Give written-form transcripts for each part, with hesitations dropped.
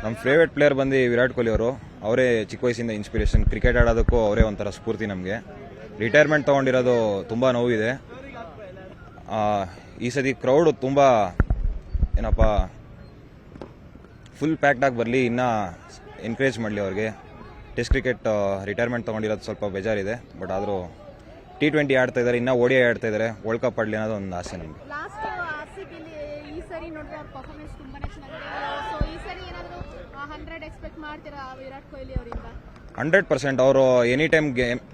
ನಮ್ಮ favourite player ಬಂದು ವಿರಾಟ್ ಕೊಹ್ಲಿ ಅವರು. ಅವರೇ ಚಿಕ್ಕ ವಯಸ್ಸಿಂದ ಇನ್ಸ್ಪಿರೇಷನ್. ಕ್ರಿಕೆಟ್ ಆಡೋದಕ್ಕೂ ಅವರೇ ಒಂಥರ ಸ್ಫೂರ್ತಿ ನಮಗೆ. ರಿಟೈರ್ಮೆಂಟ್ ತೊಗೊಂಡಿರೋದು ತುಂಬ ನೋವಿದೆ. ಈ ಸತಿ ಕ್ರೌಡ್ ತುಂಬ ಏನಪ್ಪ ಫುಲ್ ಪ್ಯಾಕ್ಡ್ ಆಗಿ ಬರಲಿ, ಇನ್ನೂ ಎನ್ಕರೇಜ್ ಮಾಡಲಿ ಅವ್ರಿಗೆ. ಟೆಸ್ಟ್ ಕ್ರಿಕೆಟ್ ರಿಟೈರ್ಮೆಂಟ್ ತೊಗೊಂಡಿರೋದು ಸ್ವಲ್ಪ ಬೇಜಾರಿದೆ. ಬಟ್ ಆದರೂ T20 ಆಡ್ತಾ ಇದ್ದಾರೆ, ಇನ್ನೂ ODI ಆಡ್ತಾ ಇದ್ದಾರೆ. ವರ್ಲ್ಡ್ ಕಪ್ ಆಡಲಿ ಅನ್ನೋದು ಒಂದು ಆಸೆ ನಮಗೆ. 100% ಅವರು ಎನಿ ಟೈಮ್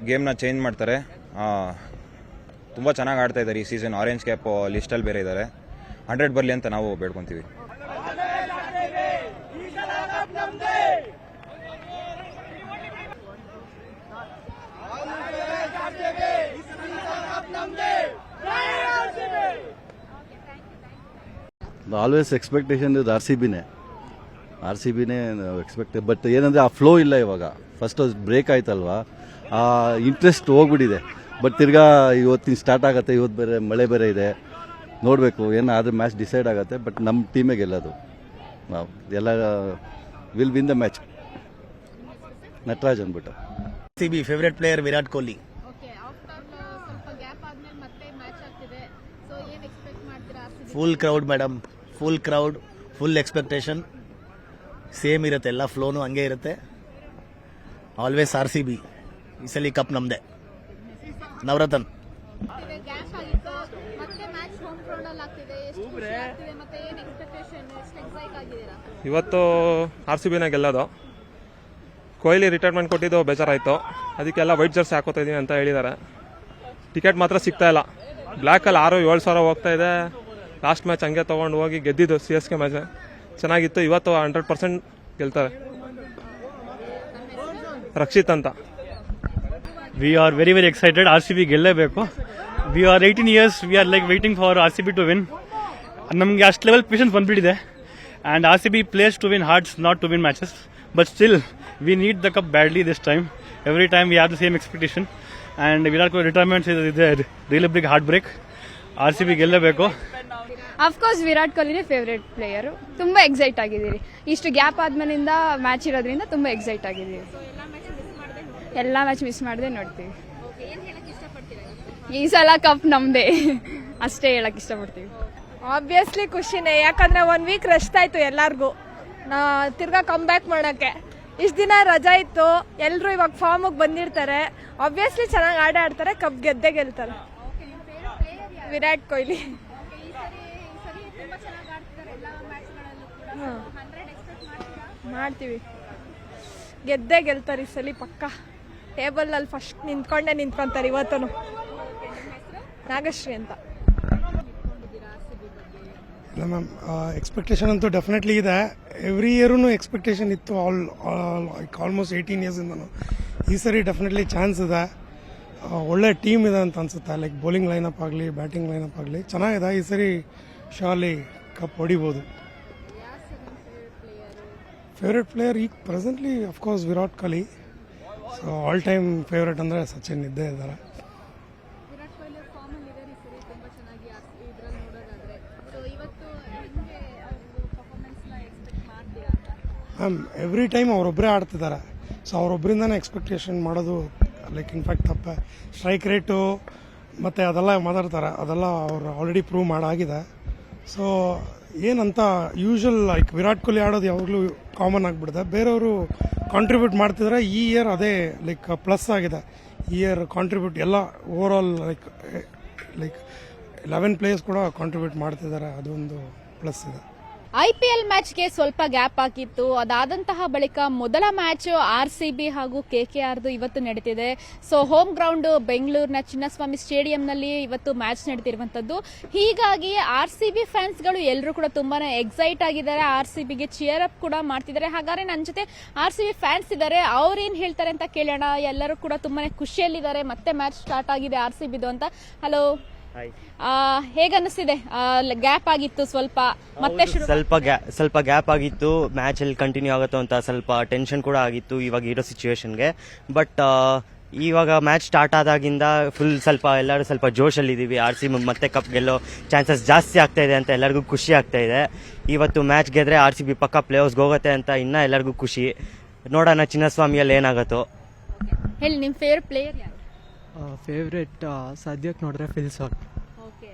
ಗೇಮ್ನ ಚೇಂಜ್ ಮಾಡ್ತಾರೆ. ತುಂಬ ಚೆನ್ನಾಗಿ ಆಡ್ತಾ ಇದ್ದಾರೆ ಈ ಸೀಸನ್. ಆರೆಂಜ್ ಕ್ಯಾಪ್ ಲಿಸ್ಟಲ್ಲಿ ಬೇರೆ ಇದ್ದಾರೆ. 100 ಬರಲಿ ಅಂತ ನಾವು ಬೇಡ್ಕೊತೀವಿ. ಆಲ್ವೇಸ್ ಎಕ್ಸ್ಪೆಕ್ಟೇಷನ್ ಇದು ಆರ್ ಸಿ ಬಿನೇ ಎಕ್ಸ್ಪೆಕ್ಟ್. ಬಟ್ ಏನಂದರೆ ಆ ಫ್ಲೋ ಇಲ್ಲ ಇವಾಗ. ಫಸ್ಟ್ ಬ್ರೇಕ್ ಆಯ್ತಲ್ವಾ, ಆ ಇಂಟ್ರೆಸ್ಟ್ ಹೋಗ್ಬಿಟ್ಟಿದೆ. ಬಟ್ ತಿರ್ಗಾ ಇವತ್ತಿನ ಸ್ಟಾರ್ಟ್ ಆಗುತ್ತೆ. ಇವತ್ತು ಬೇರೆ ಮಳೆ ಬೇರೆ ಇದೆ, ನೋಡಬೇಕು ಏನಾದರೂ ಮ್ಯಾಚ್ ಡಿಸೈಡ್ ಆಗುತ್ತೆ. ಬಟ್ ನಮ್ಮ ಟೀಮೇ ಗೆಲ್ಲೋದು. ನಾವು ಎಲ್ಲ will win the match. Nataraj ಅಂದ್ಬಿಟ್ಟು. CB favourite player Virat Kohli. Full crowd madam, full crowd, full expectation. Same ಇರುತ್ತೆ, ಎಲ್ಲ ಫ್ಲೋನು ಹಂಗೆ ಇರುತ್ತೆ. Always RCB. ಈ ಸಲ ಕಪ್ ನಮ್ದೆ. ನವರತ್ನ್. ಇವತ್ತು RCBನ ಗೆಲ್ಲೋದು. ಕೊಹ್ಲಿ ರಿಟೈರ್ಮೆಂಟ್ ಕೊಟ್ಟಿದ್ದು ಬೇಜಾರಾಯಿತು. ಅದಕ್ಕೆಲ್ಲ ವೈಟ್ ಜರ್ಸಿ ಹಾಕೋತಾ ಇದೀನಿ ಅಂತ ಹೇಳಿದ್ದಾರೆ. ಟಿಕೆಟ್ ಮಾತ್ರ ಸಿಗ್ತಾ ಇಲ್ಲ. ಬ್ಲ್ಯಾಕಲ್ಲಿ 6-7 ಸಾವಿರ ಹೋಗ್ತಾ ಇದೆ. ಲಾಸ್ಟ್ ಮ್ಯಾಚ್ ಹಂಗೆ ತೊಗೊಂಡು ಹೋಗಿ ಗೆದ್ದಿದ್ದು CSK ಮ್ಯಾಚ್ ಚೆನ್ನಾಗಿತ್ತು. ಇವತ್ತು 100% ಗೆಲ್ತಾರೆ. ರಕ್ಷಿತ್ ಅಂತ. We are very excited. RCB ಗೆಲ್ಲೇಬೇಕು. We are 18 years. We are like waiting for RCB to win. ನಮಗೆ ಅಷ್ಟು ಲೆವೆಲ್ ಪೇಷನ್ಸ್ ಬಂದ್ಬಿಟ್ಟಿದೆ. And RCB plays to win hearts, not to win matches. But still we need the cup badly this time. Every time we have the same expectation. And Virat Kohli retirement is really big heart break. RCB ಗೆಲ್ಲಬೇಕು. ಅಫ್ಕೋರ್ಸ್ ವಿರಾಟ್ ಕೊಹ್ಲಿನೇ favourite player. ತುಂಬ excite ಆಗಿದ್ದೀರಿ. ಇಷ್ಟು gap ಆದ್ಮೇಲಿಂದ match ಇರೋದ್ರಿಂದ ತುಂಬ excite ಆಗಿದ್ದೀವಿ. ಎಲ್ಲ ಮ್ಯಾಚ್ ಮಿಸ್ ಮಾಡದೆ ನೋಡ್ತೀವಿ. ಈ ಸಲ ಕಪ್ ನಮ್ದೇ ಅಷ್ಟೇ ಹೇಳಕ್ ಇಷ್ಟಪಡ್ತೀವಿ. ಆಬ್ವಿಯಸ್ಲಿ ಖುಷಿನೇ, ಯಾಕಂದ್ರೆ 1 ವೀಕ್ ರೆಸ್ಟ್ ಆಯ್ತು ಎಲ್ಲಾರ್ಗು. ತಿರ್ಗಾ ಕಮ್ ಬ್ಯಾಕ್ ಮಾಡೋಕ್ಕೆ ಇಷ್ಟು ದಿನ ರಜಾ ಇತ್ತು. ಎಲ್ಲರೂ ಇವಾಗ ಫಾರ್ಮಿಗೆ ಬಂದಿರ್ತಾರೆ. ಆಬ್ವಿಯಸ್ಲಿ ಚೆನ್ನಾಗಿ ಆಡ್ತಾರೆ. ಕಪ್ ಗೆದ್ದೇ ಗೆಲ್ತಾರೆ. ವಿರಾಟ್ ಕೊಹ್ಲಿ. ಮಾಡ್ತೀವಿ, ಗೆದ್ದೇ ಗೆಲ್ತಾರೆ ಈ ಸಲ ಪಕ್ಕ. ಟೇಬಲ್ ಅಲ್ಲಿ ಫಸ್ಟ್ ನಿಂತ್ಕೊಂತಾರೆ ಇವತ್ತು. ನಾಗಶ್ರೀ ಅಂತ. ಇಲ್ಲ ಮ್ಯಾಮ್, ಎಕ್ಸ್ಪೆಕ್ಟೇಷನ್ ಅಂತೂ ಡೆಫಿನೆಟ್ಲಿ ಇದೆ. ಎವ್ರಿ ಇಯರೂ ಎಕ್ಸ್ಪೆಕ್ಟೇಷನ್ ಇತ್ತು. ಆಲ್ಮೋಸ್ಟ್ 18 yearsಇಂದನು. ಈ ಸರಿ ಡೆಫಿನೆಟ್ಲಿ ಚಾನ್ಸ್ ಇದೆ. ಒಳ್ಳೆ ಟೀಮ್ ಇದೆ ಅಂತ ಅನ್ಸುತ್ತೆ. ಲೈಕ್ ಬೌಲಿಂಗ್ ಲೈನಪ್ ಆಗಲಿ, ಬ್ಯಾಟಿಂಗ್ ಲೈನಪ್ ಆಗಲಿ ಚೆನ್ನಾಗಿದೆ. ಈ ಸರಿ ಶಾಲಿ ಕಪ್ ಹೊಡಿಬೋದು. ಫೇವ್ರೇಟ್ ಪ್ಲೇಯರ್ ಈಗ presently of course Virat Kohli. So all time favourite ಅಂದರೆ ಸಚಿನ್ ಇದ್ದೇ ಇದ್ದಾರೆ. ಮ್ಯಾಮ್, ಎವ್ರಿ ಟೈಮ್ ಅವರೊಬ್ಬರೇ ಆಡ್ತಿದ್ದಾರೆ. ಸೊ ಅವರೊಬ್ಬರಿಂದನೇ ಎಕ್ಸ್ಪೆಕ್ಟೇಷನ್ ಮಾಡೋದು ಲೈಕ್ ಇನ್ಫ್ಯಾಕ್ಟ್ ತಪ್ಪೆ. ಸ್ಟ್ರೈಕ್ ರೇಟು ಮತ್ತು ಅದೆಲ್ಲ ಮಾತಾಡ್ತಾರೆ, ಅದೆಲ್ಲ ಅವರು ಆಲ್ರೆಡಿ ಪ್ರೂವ್ ಮಾಡಾಗಿದೆ. ಸೊ ಏನಂತ ಯೂಶುವಲ್ ಲೈಕ್ ವಿರಾಟ್ ಕೊಹ್ಲಿ ಆಡೋದು ಯಾವಾಗಲೂ ಕಾಮನ್ ಆಗಿಬಿಡುತ್ತೆ. ಬೇರೆಯವರು ಕಾಂಟ್ರಿಬ್ಯೂಟ್ ಮಾಡ್ತಿದ್ರೆ ಈ ಇಯರ್ ಅದೇ ಲೈಕ್ ಪ್ಲಸ್ ಆಗಿದೆ. ಈ ಇಯರ್ ಕಾಂಟ್ರಿಬ್ಯೂಟ್ ಎಲ್ಲ ಓವರ್ ಆಲ್ ಲೈಕ್ 11 ಪ್ಲೇಯರ್ಸ್ ಕೂಡ ಕಾಂಟ್ರಿಬ್ಯೂಟ್ ಮಾಡ್ತಿದ್ದಾರೆ. ಅದೊಂದು ಪ್ಲಸ್ ಇದೆ. IPL ಮ್ಯಾಚ್ಗೆ ಸ್ವಲ್ಪ ಗ್ಯಾಪ್ ಆಗಿತ್ತು. ಅದಾದಂತಹ ಬಳಿಕ ಮೊದಲ ಮ್ಯಾಚ್ RCB ಹಾಗೂ KKRದು ಇವತ್ತು ನಡೀತಿದೆ. ಸೊ ಹೋಮ್ ಗ್ರೌಂಡ್ ಬೆಂಗಳೂರಿನ ಚಿನ್ನಸ್ವಾಮಿ ಸ್ಟೇಡಿಯಂನಲ್ಲಿ ಇವತ್ತು ಮ್ಯಾಚ್ ನಡೀತಿರುವಂತದ್ದು. ಹೀಗಾಗಿ RCB ಫ್ಯಾನ್ಸ್ಗಳು ಎಲ್ಲರೂ ಕೂಡ ತುಂಬಾನೇ ಎಕ್ಸೈಟ್ ಆಗಿದ್ದಾರೆ. RCBಗೆ ಚಿಯರ್ ಅಪ್ ಕೂಡ ಮಾಡ್ತಿದ್ದಾರೆ. ಹಾಗಾದ್ರೆ ನನ್ನ ಜೊತೆ RCB ಫ್ಯಾನ್ಸ್ ಇದ್ದಾರೆ, ಅವ್ರೇನ್ ಹೇಳ್ತಾರೆ ಅಂತ ಕೇಳೋಣ. ಎಲ್ಲರೂ ಕೂಡ ತುಂಬಾನೇ ಖುಷಿಯಲ್ಲಿದ್ದಾರೆ. ಮತ್ತೆ ಮ್ಯಾಚ್ ಸ್ಟಾರ್ಟ್ ಆಗಿದೆ RCBದು ಅಂತ. ಹಲೋ, ಹೇಗನ್ನಿಸ್ತಿದೆ? ಗ್ಯಾಪ್ ಆಗಿತ್ತು ಸ್ವಲ್ಪ, ಮತ್ತೆ ಸ್ವಲ್ಪ ಗ್ಯಾಪ್ ಆಗಿತ್ತು. ಮ್ಯಾಚ್ ಅಲ್ಲಿ ಕಂಟಿನ್ಯೂ ಆಗುತ್ತೋ ಅಂತ ಸ್ವಲ್ಪ ಟೆನ್ಷನ್ ಕೂಡ ಆಗಿತ್ತು ಇವಾಗ ಇರೋ ಸಿಚುವೇಶನ್ಗೆ. ಬಟ್ ಇವಾಗ ಮ್ಯಾಚ್ ಸ್ಟಾರ್ಟ್ ಆದಾಗಿಂದ ಫುಲ್ ಸ್ವಲ್ಪ ಎಲ್ಲರೂ ಸ್ವಲ್ಪ ಜೋಶಲ್ಲಿದ್ದೀವಿ. RCB ಮತ್ತೆ ಕಪ್ ಗೆಲ್ಲೋ ಚಾನ್ಸಸ್ ಜಾಸ್ತಿ ಆಗ್ತಾ ಇದೆ ಅಂತ ಎಲ್ಲರಿಗೂ ಖುಷಿ ಆಗ್ತಾ ಇದೆ. ಇವತ್ತು ಮ್ಯಾಚ್ ಗೆದ್ರೆ RCB ಪಕ್ಕ ಪ್ಲೇ ಆಫ್ಸ್ಗೆ ಹೋಗುತ್ತೆ ಅಂತ ಇನ್ನೂ ಎಲ್ಲರಿಗೂ ಖುಷಿ. ನೋಡೋಣ ಚಿನ್ನಸ್ವಾಮಿಯಲ್ಲಿ ಏನಾಗುತ್ತೋ. ಹೇಳಿ ನಿಮ್ಮ ಫೇವ್ರೆಟ್ ಪ್ಲೇಯರ್ ಯಾರು? ಫೇವ್ರೆಟ್ ಸದ್ಯಕ್ಕೆ ನೋಡಿದ್ರೆ ಫಿಲ್ಸಾಲ್ಟ್. ಓಕೆ,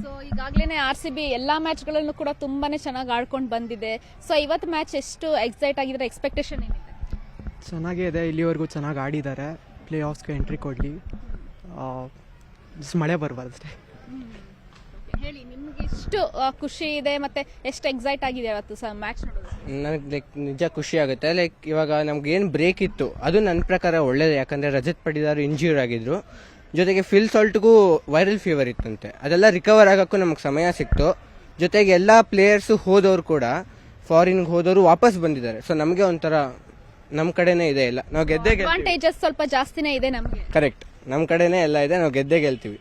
ಸೊ ಈಗಾಗಲೇ RCB ಎಲ್ಲಾ ಮ್ಯಾಚ್ಗಳಲ್ಲೂ ಕೂಡ ತುಂಬಾನೇ ಚೆನ್ನಾಗಿ ಆಡ್ಕೊಂಡು ಬಂದಿದೆ. ಸೊ ಇವತ್ತು ಮ್ಯಾಚ್ ಎಷ್ಟು ಎಕ್ಸೈಟ್ ಆಗಿದ್ರೆ, ಎಕ್ಸ್ಪೆಕ್ಟೇಷನ್ ಏನಿದೆ? ಚೆನ್ನಾಗೇ ಇದೆ, ಇಲ್ಲಿವರೆಗೂ ಚೆನ್ನಾಗಿ ಆಡಿದ್ದಾರೆ. ಪ್ಲೇ ಆಫ್ಸ್ಗೆ ಎಂಟ್ರಿ ಕೊಡಲಿ, ಮಳೆ ಬರಬಾರ್ದು ಅಷ್ಟೇ. ಹೇಳಿ, ನಿಮ್ಗೆ ಎಷ್ಟು ಖುಷಿ ಇದೆ ಮತ್ತೆ ಎಷ್ಟು ಎಕ್ಸೈಟ್ ಆಗಿದೆ ಇವತ್ತು ಮ್ಯಾಚ್ ನೋಡೋದು? ನನಗೆ ಲೈಕ್ ನಿಜ ಖುಷಿ ಆಗುತ್ತೆ. ಲೈಕ್ ಇವಾಗ ನಮ್ಗೇನು ಬ್ರೇಕ್ ಇತ್ತು ಅದು ನನ್ನ ಪ್ರಕಾರ ಒಳ್ಳೇದು, ಯಾಕಂದರೆ ರಜತ್ ಪಡಿದಾರ್ ಇಂಜ್ಯೂರ್ ಆಗಿದ್ರು, ಜೊತೆಗೆ ಫಿಲ್ ಸಾಲ್ಟ್ಗೂ ವೈರಲ್ ಫೀವರ್ ಇತ್ತಂತೆ. ಅದೆಲ್ಲ ರಿಕವರ್ ಆಗೋಕ್ಕೂ ನಮಗೆ ಸಮಯ ಸಿಕ್ತು. ಜೊತೆಗೆ ಎಲ್ಲ ಪ್ಲೇಯರ್ಸು ಹೋದವರು ಕೂಡ ಫಾರಿನ್ಗೆ ಹೋದವರು ವಾಪಸ್ ಬಂದಿದ್ದಾರೆ. ಸೊ ನಮಗೆ ಒಂಥರ ನಮ್ಮ ಕಡೆನೇ ಇದೆ, ಇಲ್ಲ ನಾವು ಗೆದ್ದೇ ಅಡ್ವಾಂಟೇಜಸ್ ಸ್ವಲ್ಪ ಜಾಸ್ತಿನೇ ಇದೆ ನಮಗೆ. ಕರೆಕ್ಟ್, ನಮ್ಮ ಕಡೆನೇ ಎಲ್ಲ ಇದೆ, ನಾವು ಗೆದ್ದೇ ಗೆಲ್ತೀವಿ.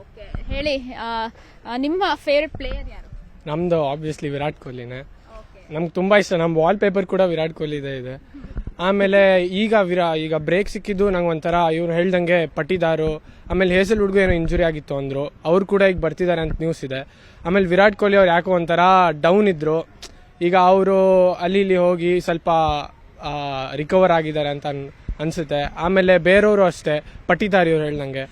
ಓಕೆ, ಹೇಳಿ ನಿಮ್ಮ ಫೇವ್ರೆಟ್ ಪ್ಲೇಯರ್ ಯಾರು? ನಮ್ದು ಆಬ್ವಿಯಸ್ಲಿ ವಿರಾಟ್ ಕೊಹ್ಲಿನೇ. ನಮ್ಗೆ ತುಂಬಾ ಇಷ್ಟ. ನಮ್ಮ ವಾಲ್ ಪೇಪರ್ ಕೂಡ ವಿರಾಟ್ ಕೊಹ್ಲಿ ಇದೆ. ಆಮೇಲೆ ಈಗ ಬ್ರೇಕ್ ಸಿಕ್ಕಿದ್ದು ನಂಗೆ ಒಂಥರ ಇವ್ರು ಹೇಳ್ದಂಗೆ ಪಟ್ಟಿದಾರು, ಆಮೇಲೆ ಹೇಸಲ್ ಹುಡುಗ ಏನೋ ಇಂಜುರಿ ಆಗಿತ್ತು ಅಂದ್ರು, ಅವ್ರು ಕೂಡ ಈಗ ಬರ್ತಿದ್ದಾರೆ ಅಂತ ನ್ಯೂಸ್ ಇದೆ. ಆಮೇಲೆ ವಿರಾಟ್ ಕೊಹ್ಲಿ ಅವ್ರು ಯಾಕೋ ಒಂಥರ ಡೌನ್ ಇದ್ರು, ಈಗ ಅವರು ಅಲ್ಲಿ ಇಲ್ಲಿ ಹೋಗಿ ಸ್ವಲ್ಪ ರಿಕವರ್ ಆಗಿದ್ದಾರೆ ಅಂತ ಅನ್ಸುತ್ತೆ. ಆಮೇಲೆ ಬೇರೆಯವರು ಅಷ್ಟೇ, ಪಟ್ಟಿದಾರಿ ಅವ್ರು ಹೇಳ್ದಂಗೆ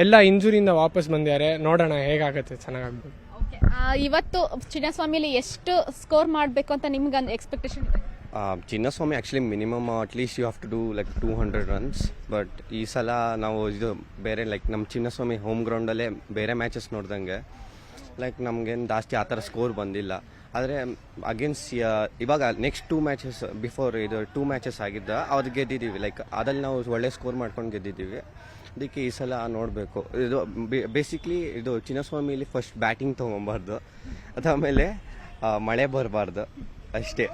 ಎಲ್ಲ ಇಂಜುರಿಯಿಂದ ವಾಪಸ್ ಬಂದಿದ್ದಾರೆ. ನೋಡೋಣ ಹೇಗಾಗುತ್ತೆ, ಚೆನ್ನಾಗಾಗ್ಬೋದು. ಇವತ್ತು ಚಿನ್ನಸ್ವಾಮಿಲಿ ಎಷ್ಟು ಸ್ಕೋರ್ ಮಾಡಬೇಕು ಅಂತ ನಿಮ್ಗೆ ಎಕ್ಸ್ಪೆಕ್ಟೇಷನ್ ಇದೆ? Chinnaswamy actually minimum at least you have to do like 200 runs. But ಈ ಸಲ ನಾವು ಇದು ಬೇರೆ ಲೈಕ್ ನಮ್ಮ ಚಿನ್ನಸ್ವಾಮಿ ಹೋಮ್ ಗ್ರೌಂಡಲ್ಲೇ ಬೇರೆ ಮ್ಯಾಚಸ್ ನೋಡ್ದಂಗೆ ಲೈಕ್ ನಮಗೇನು ಜಾಸ್ತಿ ಆ ಥರ ಸ್ಕೋರ್ ಬಂದಿಲ್ಲ. ಆದರೆ ಅಗೇನ್ಸ್ಟ್ ಇವಾಗ ನೆಕ್ಸ್ಟ್ 2 matches ಬಿಫೋರ್ ಇದು 2 matches ಆಗಿದ್ದ ಅವ್ರು ಗೆದ್ದಿದ್ದೀವಿ. ಲೈಕ್ ಅದ್ರಲ್ಲಿ ನಾವು ಒಳ್ಳೆ ಸ್ಕೋರ್ ಮಾಡ್ಕೊಂಡು ಗೆದ್ದಿದ್ದೀವಿ. ಅದಕ್ಕೆ ಈ ಸಲ ನೋಡಬೇಕು. ಇದು ಬೇಸಿಕ್ಲಿ ಇದು ಚಿನ್ನಸ್ವಾಮಿಲಿ ಫಸ್ಟ್ ಬ್ಯಾಟಿಂಗ್ ತೊಗೊಬಾರ್ದು, ಅದಾದಮೇಲೆ ಮಳೆ ಬರಬಾರ್ದು ಅಷ್ಟೇ.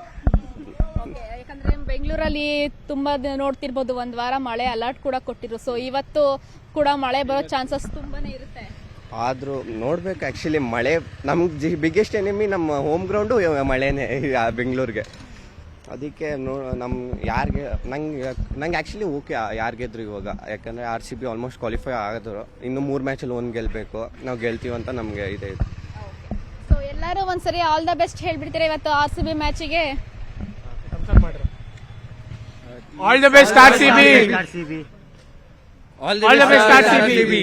ಯಾಕಂದ್ರೆ ಬೆಂಗಳೂರಲ್ಲಿ ತುಂಬಾ ನೋಡ್ತಿರ್ಬೋದು, ಒಂದ್ ವಾರ ಮಳೆ ಅಲರ್ಟ್ ಕೂಡ ಕೊಟ್ಟಿದ್ರು. ಸೊ ಇವತ್ತು ಕೂಡ ಮಳೆ ಬರೋ ಚಾನ್ಸಸ್ ತುಂಬಾನೇ ಇರುತ್ತೆ. ಆದರೂ ನೋಡ್ಬೇಕು. ಆ್ಯಕ್ಚುಲಿ ಮಳೆ ನಮ್ಗೆ ಬಿಗ್ಗೆಸ್ಟ್ ಎನಿಮಿ ನಮ್ಮ ಹೋಮ್ ಗ್ರೌಂಡು ಮಳೆನೇ ಬೆಂಗಳೂರಿಗೆ. ಅದಕ್ಕೆ ನಂಗೆ ಆ್ಯಕ್ಚುಲಿ ಓಕೆ ಯಾರು ಗೆದ್ರು ಇವಾಗ, ಯಾಕಂದರೆ RCB ಆಲ್ಮೋಸ್ಟ್ ಕ್ವಾಲಿಫೈ ಆಗಿದ್ರು. ಇನ್ನು 3 matchಲ್ಲಿ 1 ಗೆಲ್ಲಬೇಕು, ನಾವು ಗೆಲ್ತೀವಿ ಅಂತ ನಮಗೆ ಇದೆ. ಸೊ ಎಲ್ಲರೂ ಒಂದ್ಸರಿ ಆಲ್ ದ ಬೆಸ್ಟ್ ಹೇಳ್ಬಿಡ್ತೀರಾ ಇವತ್ತು RCB ಮ್ಯಾಚಿಗೆ? All the best RCB. All the best RCB.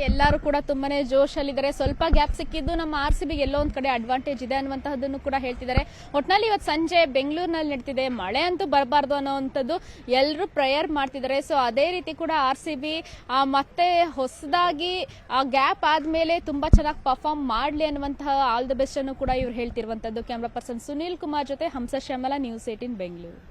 ಎಲ್ಲರೂ ಕೂಡ ತುಂಬಾನೇ ಜೋಶಲ್ಲಿದ್ದಾರೆ. ಸ್ವಲ್ಪ ಗ್ಯಾಪ್ ಸಿಕ್ಕಿದ್ದು ನಮ್ಮ RCB ಎಲ್ಲೋ ಒಂದ್ ಕಡೆ ಅಡ್ವಾಂಟೇಜ್ ಇದೆ ಅನ್ನುವಂತಹದ್ದನ್ನು ಕೂಡ ಹೇಳ್ತಿದ್ದಾರೆ. ಒಟ್ನಲ್ಲಿ ಇವತ್ತು ಸಂಜೆ ಬೆಂಗಳೂರಿನಲ್ಲಿ ನಡೀತಿದೆ, ಮಳೆ ಅಂತೂ ಬರಬಾರ್ದು ಅನ್ನೋವಂಥದ್ದು ಎಲ್ಲರೂ ಪ್ರೇಯರ್ ಮಾಡ್ತಿದ್ದಾರೆ. ಸೊ ಅದೇ ರೀತಿ ಕೂಡ RCB ಮತ್ತೆ ಹೊಸದಾಗಿ ಆ ಗ್ಯಾಪ್ ಆದ್ಮೇಲೆ ತುಂಬಾ ಚೆನ್ನಾಗಿ ಪರ್ಫಾರ್ಮ್ ಮಾಡ್ಲಿ ಅನ್ನುವಂತಹ ಆಲ್ ದ ಬೆಸ್ಟ್ ಅನ್ನು ಕೂಡ ಇವ್ರು ಹೇಳ್ತಿರುವಂತದ್ದು. ಕ್ಯಾಮ್ರಾ ಪರ್ಸನ್ ಸುನೀಲ್ ಕುಮಾರ್ ಜೊತೆ ಹಂಸ ಶ್ಯಾಮಲ, ನ್ಯೂಸ್ 18 ಬೆಂಗಳೂರು.